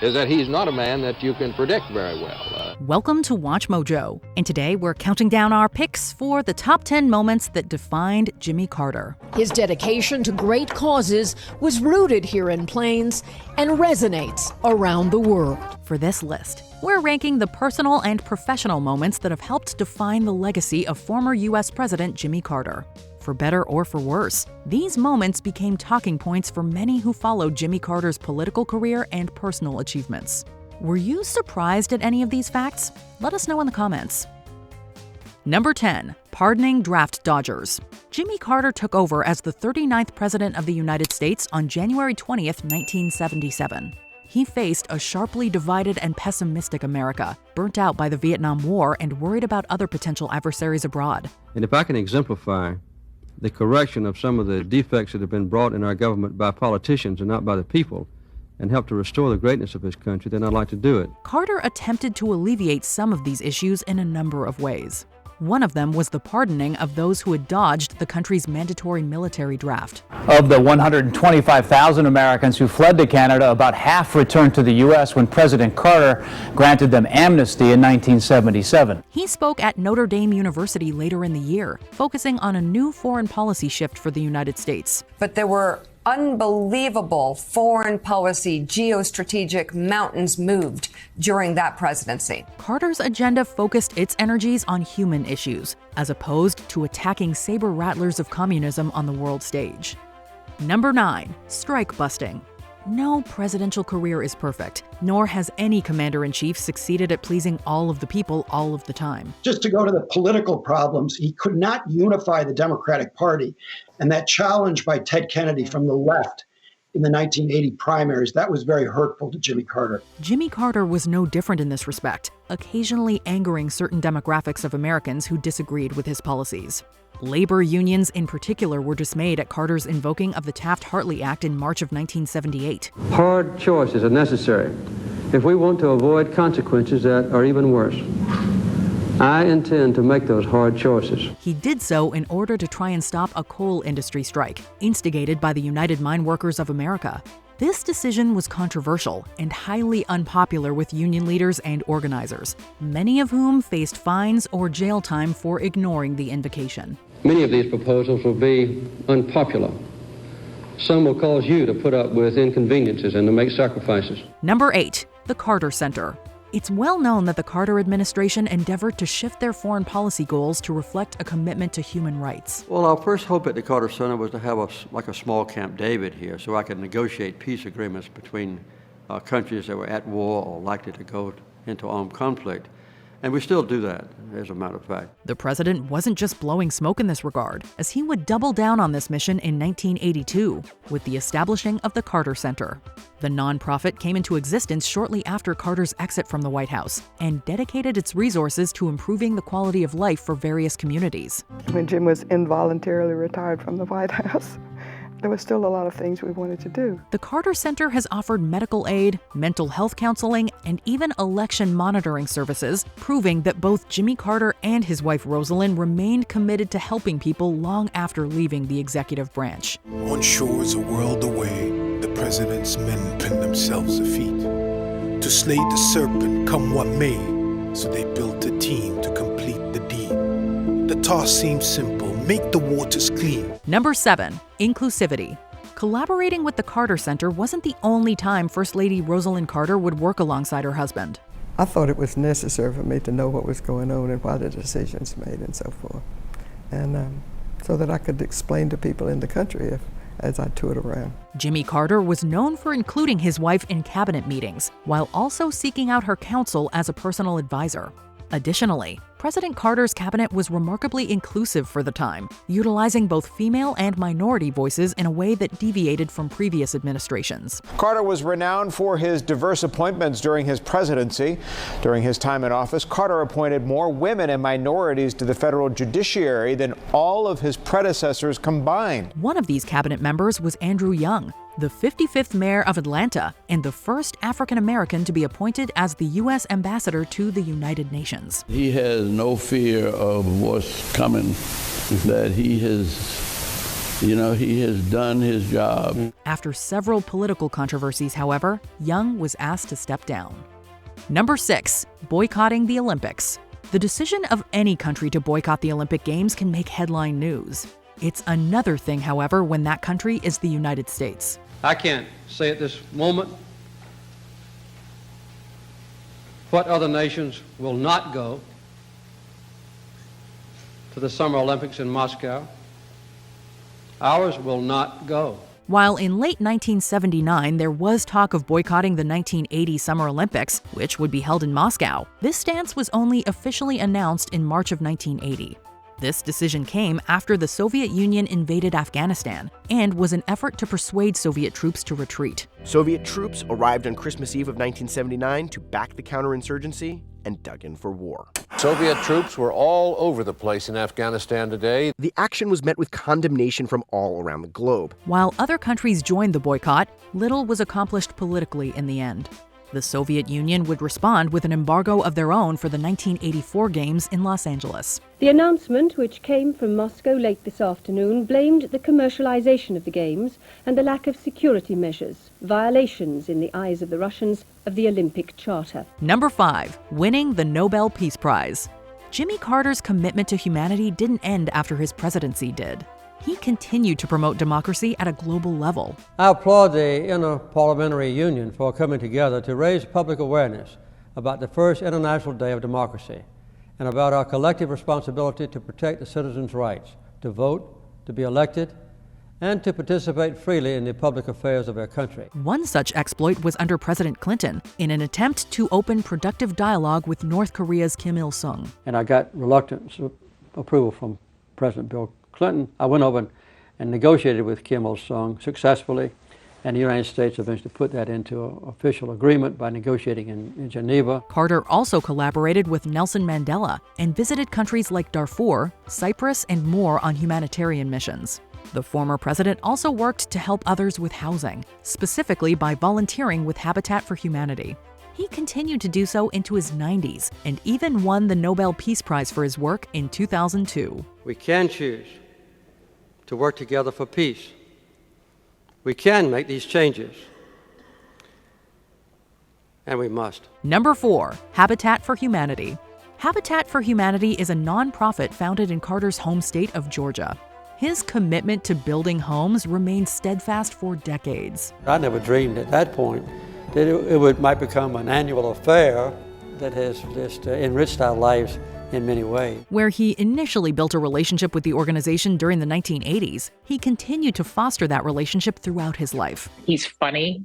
is that he's not a man that you can predict very well. Welcome to Watch Mojo, and today we're counting down our picks for the top 10 moments that defined Jimmy Carter. His dedication to great causes was rooted here in Plains and resonates around the world. For this list, we're ranking the personal and professional moments that have helped define the legacy of former U.S. President Jimmy Carter. For better or for worse, these moments became talking points for many who followed Jimmy Carter's political career and personal achievements. Were you surprised at any of these facts? Let us know in the comments. Number 10. Pardoning draft dodgers. Jimmy Carter took over as the 39th President of the United States on January 20th, 1977. He faced a sharply divided and pessimistic America, burnt out by the Vietnam War and worried about other potential adversaries abroad. And if I can exemplify the correction of some of the defects that have been brought in our government by politicians and not by the people, and help to restore the greatness of this country, then I'd like to do it. Carter attempted to alleviate some of these issues in a number of ways. One of them was the pardoning of those who had dodged the country's mandatory military draft. Of the 125,000 Americans who fled to Canada, about half returned to the U.S. when President Carter granted them amnesty in 1977. He spoke at Notre Dame University later in the year, focusing on a new foreign policy shift for the United States. But there were unbelievable foreign policy geostrategic mountains moved during that presidency. Carter's agenda focused its energies on human issues, as opposed to attacking saber rattlers of communism on the world stage. Number 9. Strike busting. No presidential career is perfect, nor has any commander-in-chief succeeded at pleasing all of the people all of the time. Just to go to the political problems, he could not unify the Democratic Party. And that challenge by Ted Kennedy from the left in the 1980 primaries, that was very hurtful to Jimmy Carter. Jimmy Carter was no different in this respect, occasionally angering certain demographics of Americans who disagreed with his policies. Labor unions in particular were dismayed at Carter's invoking of the Taft-Hartley Act in March of 1978. Hard choices are necessary if we want to avoid consequences that are even worse. I intend to make those hard choices. He did so in order to try and stop a coal industry strike, instigated by the United Mine Workers of America. This decision was controversial and highly unpopular with union leaders and organizers, many of whom faced fines or jail time for ignoring the invocation. Many of these proposals will be unpopular. Some will cause you to put up with inconveniences and to make sacrifices. Number 8. The Carter Center. It's well known that the Carter administration endeavored to shift their foreign policy goals to reflect a commitment to human rights. Well, our first hope at the Carter Center was to have a small Camp David here so I could negotiate peace agreements between countries that were at war or likely to go into armed conflict. And we still do that, as a matter of fact. The president wasn't just blowing smoke in this regard, as he would double down on this mission in 1982 with the establishing of the Carter Center. The nonprofit came into existence shortly after Carter's exit from the White House and dedicated its resources to improving the quality of life for various communities. When Jim was involuntarily retired from the White House, there was still a lot of things we wanted to do. The Carter Center has offered medical aid, mental health counseling, and even election monitoring services, proving that both Jimmy Carter and his wife Rosalind remained committed to helping people long after leaving the executive branch. On shores a world away, the president's men pinned themselves a feat to slay the serpent come what may, so they built a team to complete the deed. The task seems simple. Make the waters clean. Number 7. Inclusivity. Collaborating with the Carter Center wasn't the only time First Lady Rosalind Carter would work alongside her husband. I thought it was necessary for me to know what was going on and why the decisions made and so forth. And so that I could explain to people in the country as I toured around. Jimmy Carter was known for including his wife in cabinet meetings, while also seeking out her counsel as a personal advisor. Additionally, President Carter's cabinet was remarkably inclusive for the time, utilizing both female and minority voices in a way that deviated from previous administrations. Carter was renowned for his diverse appointments during his presidency. During his time in office, Carter appointed more women and minorities to the federal judiciary than all of his predecessors combined. One of these cabinet members was Andrew Young, the 55th mayor of Atlanta and the first African American to be appointed as the U.S. ambassador to the United Nations. He has no fear of what's coming, that he has You know, he has done his job. After several political controversies, however, Young was asked to step down. Number 6, boycotting the Olympics. The decision of any country to boycott the Olympic Games can make headline news. It's another thing, however, when that country is the United States. I can't say at this moment what other nations will not go to the Summer Olympics in Moscow. Ours will not go. While in late 1979 there was talk of boycotting the 1980 Summer Olympics, which would be held in Moscow, this stance was only officially announced in March of 1980. This decision came after the Soviet Union invaded Afghanistan and was an effort to persuade Soviet troops to retreat. Soviet troops arrived on Christmas Eve of 1979 to back the counterinsurgency and dug in for war. Soviet troops were all over the place in Afghanistan today. The action was met with condemnation from all around the globe. While other countries joined the boycott, little was accomplished politically in the end. The Soviet Union would respond with an embargo of their own for the 1984 Games in Los Angeles. The announcement, which came from Moscow late this afternoon, blamed the commercialization of the Games and the lack of security measures, violations in the eyes of the Russians of the Olympic Charter. Number 5, winning the Nobel Peace Prize. Jimmy Carter's commitment to humanity didn't end after his presidency did. He continued to promote democracy at a global level. I applaud the Inter-Parliamentary Union for coming together to raise public awareness about the first International Day of Democracy and about our collective responsibility to protect the citizens' rights to vote, to be elected, and to participate freely in the public affairs of our country. One such exploit was under President Clinton in an attempt to open productive dialogue with North Korea's Kim Il-sung. And I got reluctant approval from President Bill Clinton. I went over and negotiated with Kim Il-sung successfully, and the United States eventually put that into an official agreement by negotiating in Geneva. Carter also collaborated with Nelson Mandela and visited countries like Darfur, Cyprus, and more on humanitarian missions. The former president also worked to help others with housing, specifically by volunteering with Habitat for Humanity. He continued to do so into his 90s and even won the Nobel Peace Prize for his work in 2002. We can choose to work together for peace. We can make these changes, and we must. Number 4, Habitat for Humanity. Habitat for Humanity is a nonprofit founded in Carter's home state of Georgia. His commitment to building homes remained steadfast for decades. I never dreamed at that point that it might become an annual affair that has just enriched our lives in many ways. Where he initially built a relationship with the organization during the 1980s, he continued to foster that relationship throughout his life. He's funny,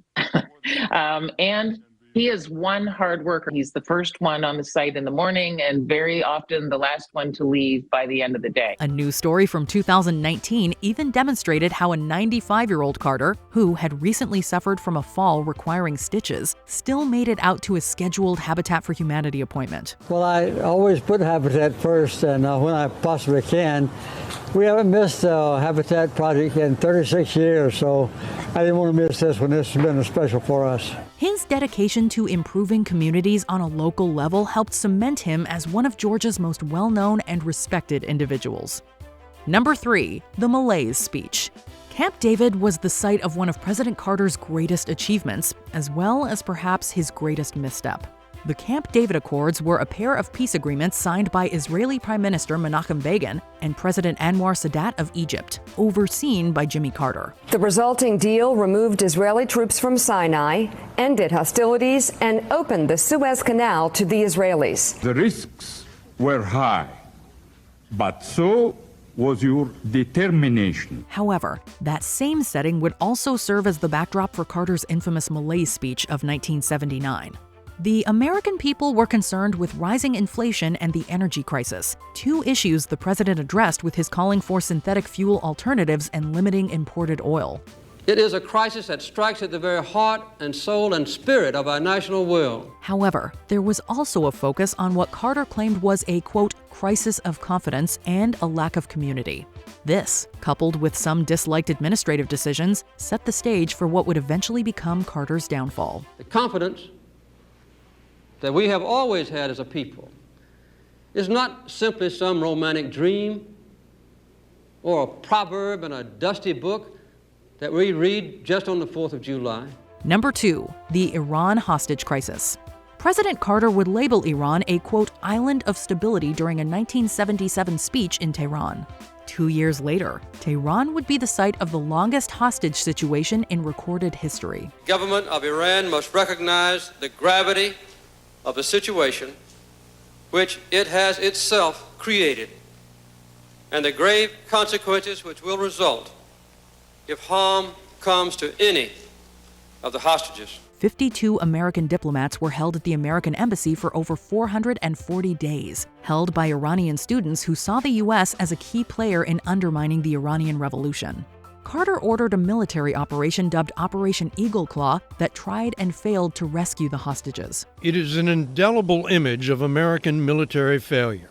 and he is one hard worker. He's the first one on the site in the morning and very often the last one to leave by the end of the day. A news story from 2019 even demonstrated how a 95-year-old Carter, who had recently suffered from a fall requiring stitches, still made it out to a scheduled Habitat for Humanity appointment. Well, I always put Habitat first, and when I possibly can. We haven't missed a Habitat project in 36 years, so I didn't want to miss this one. This has been special for us. His dedication to improving communities on a local level helped cement him as one of Georgia's most well-known and respected individuals. Number 3, the Malaise speech. Camp David was the site of one of President Carter's greatest achievements, as well as perhaps his greatest misstep. The Camp David Accords were a pair of peace agreements signed by Israeli Prime Minister Menachem Begin and President Anwar Sadat of Egypt, overseen by Jimmy Carter. The resulting deal removed Israeli troops from Sinai, ended hostilities, and opened the Suez Canal to the Israelis. The risks were high, but so was your determination. However, that same setting would also serve as the backdrop for Carter's infamous Malaise speech of 1979. The American people were concerned with rising inflation and the energy crisis, two issues the president addressed with his calling for synthetic fuel alternatives and limiting imported oil. It is a crisis that strikes at the very heart and soul and spirit of our national will. However, there was also a focus on what Carter claimed was a, quote, crisis of confidence and a lack of community. This, coupled with some disliked administrative decisions, set the stage for what would eventually become Carter's downfall. The confidence that we have always had as a people is not simply some romantic dream or a proverb in a dusty book that we read just on the 4th of July. Number 2, the Iran hostage crisis. President Carter would label Iran a, quote, island of stability during a 1977 speech in Tehran. 2 years later, Tehran would be the site of the longest hostage situation in recorded history. The government of Iran must recognize the gravity of the situation which it has itself created and the grave consequences which will result if harm comes to any of the hostages. 52 American diplomats were held at the American embassy for over 440 days, held by Iranian students who saw the U.S. as a key player in undermining the Iranian Revolution. Carter ordered a military operation dubbed Operation Eagle Claw that tried and failed to rescue the hostages. It is an indelible image of American military failure.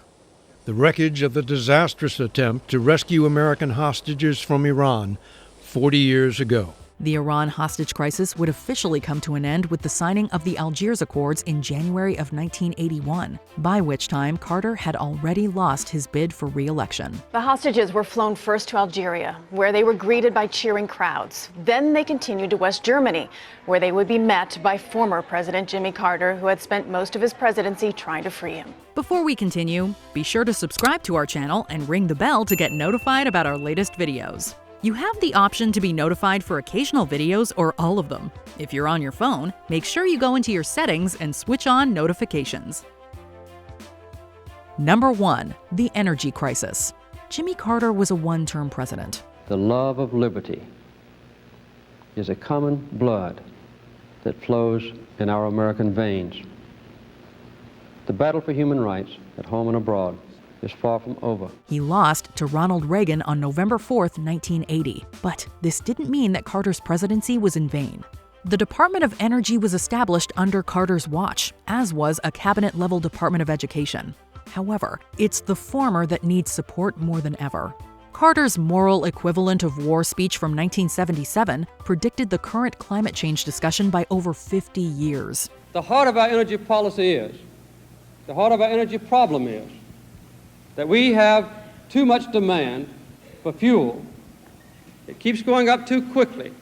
The wreckage of the disastrous attempt to rescue American hostages from Iran 40 years ago. The Iran hostage crisis would officially come to an end with the signing of the Algiers Accords in January of 1981, by which time Carter had already lost his bid for re-election. The hostages were flown first to Algeria, where they were greeted by cheering crowds. Then they continued to West Germany, where they would be met by former President Jimmy Carter, who had spent most of his presidency trying to free him. Before we continue, be sure to subscribe to our channel and ring the bell to get notified about our latest videos. You have the option to be notified for occasional videos or all of them. If you're on your phone, make sure you go into your settings and switch on notifications. Number 1, the energy crisis. Jimmy Carter was a one-term president. The love of liberty is a common blood that flows in our American veins. The battle for human rights at home and abroad is far from over. He lost to Ronald Reagan on November 4th, 1980. But this didn't mean that Carter's presidency was in vain. The Department of Energy was established under Carter's watch, as was a cabinet-level Department of Education. However, it's the former that needs support more than ever. Carter's moral equivalent of war speech from 1977 predicted the current climate change discussion by over 50 years. The heart of our energy policy is, the heart of our energy problem is, that we have too much demand for fuel. It keeps going up too quickly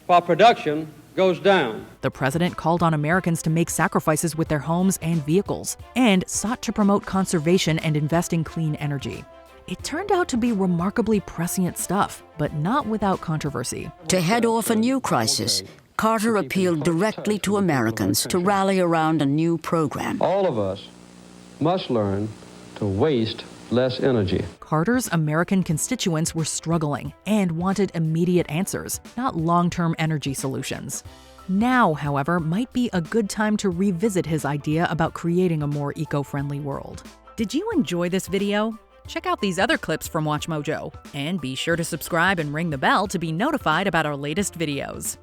while production goes down. The president called on Americans to make sacrifices with their homes and vehicles, and sought to promote conservation and invest in clean energy. It turned out to be remarkably prescient stuff, but not without controversy. To head off a new crisis, Carter appealed directly to Americans to rally around a new program. All of us must learn to waste less energy. Carter's American constituents were struggling and wanted immediate answers, not long-term energy solutions. Now, however, might be a good time to revisit his idea about creating a more eco-friendly world. Did you enjoy this video? Check out these other clips from WatchMojo, and be sure to subscribe and ring the bell to be notified about our latest videos.